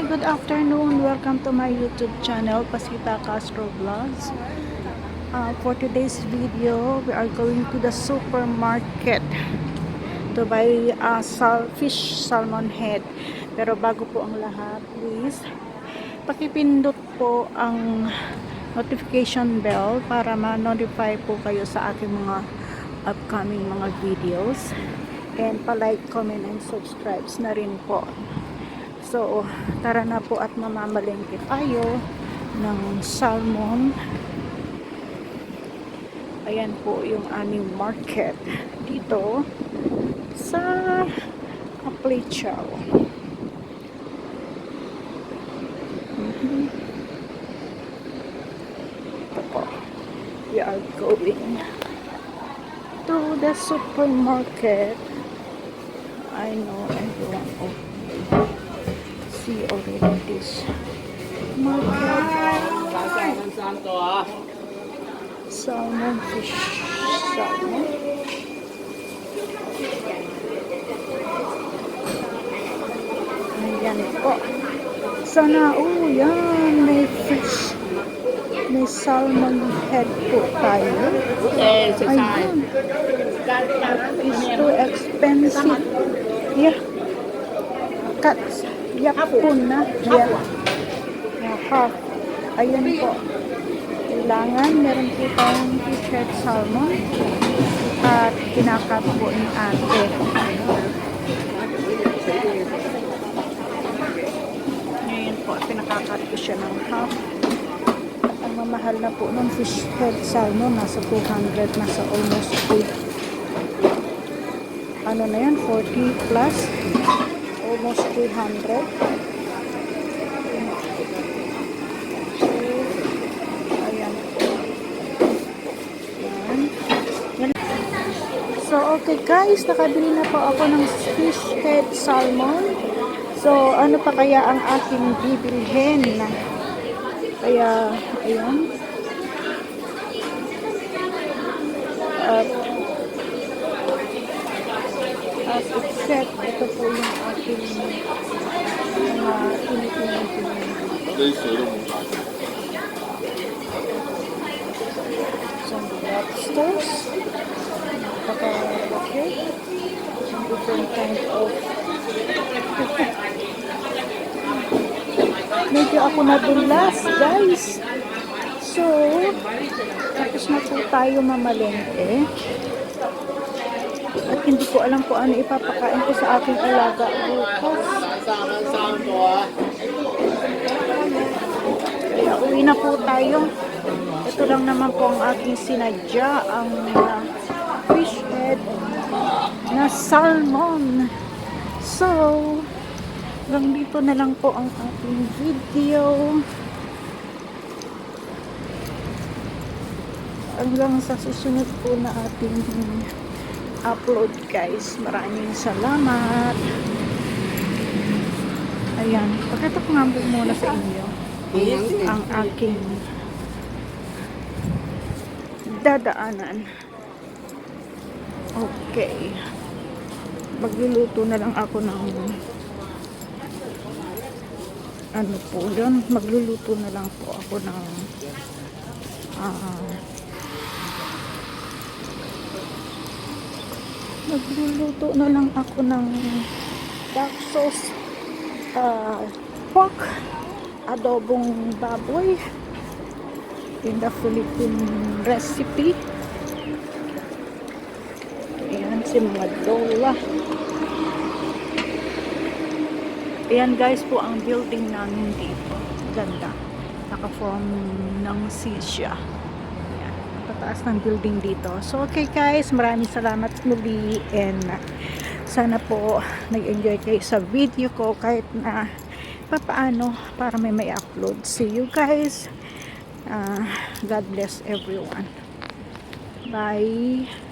good afternoon. Welcome to my YouTube channel, Pasita Castro Vlogs. For today's video, we are going to the supermarket to buy fish salmon head. Pero bago po ang lahat, please, pakipindot po ang notification bell para ma-notify po kayo sa aking mga upcoming mga videos. And pa-like, comment, and subscribe na rin po. So, tara na po at mamamalengke tayo ng salmon. Ayan po yung aming market dito sa Aplichao. Ito po. We are going to the supermarket. I know everyone see already this market. Salmon fish. Salmon. Ayan po. Sana, yan. May fish. May salmon head po tayo. Ayun. It's too expensive. Yeah. Cuts. Yapon na. Yeah. Half. Ayun po. Kailangan meron po tayong fish head salmon at kinakat po ni ate. Ngayon po, pinakakat ko siya ng half. Ang mamahal na po ng fish head salmon, nasa 200, nasa almost 2. Ano na yan? 40 plus. Almost 200. So, okay guys, nakabili na po ako ng fish head salmon. So, ano pa kaya ang aking bibilhin? Kaya, ayun. At, as expect, ito po yung aking mga tinitingnan. Some lobsters. Okay, some different kind of medyo ako nadulas guys. So tapos na po tayo mamalengke at hindi ko alam kung ano ipapakain ko sa aking alaga bukas. Kaya uwi na po tayo. Ito lang naman po ang aking sinadya, ang fish head na salmon. So, hanggang dito na lang po ang ating video. Hanggang sa susunod po na ating upload guys. Maraming salamat. Ayan. Pakita ko nga po muna sa inyo ang aking dadaanan. Okay. Magluluto na lang ako ng ano po yun. Magluluto na lang po ako ng magluluto na lang ako ng dark sauce pork adobong baboy in the Philippine recipe. Ayan si mga dola. Ayan guys po ang building namin dito. Ganda. Naka-form ng C siya. Ayan. Pataas ng building dito. So okay guys, maraming salamat muli and sana po nag-enjoy kayo sa video ko kahit na papaano para may upload. See you guys. God bless everyone. Bye.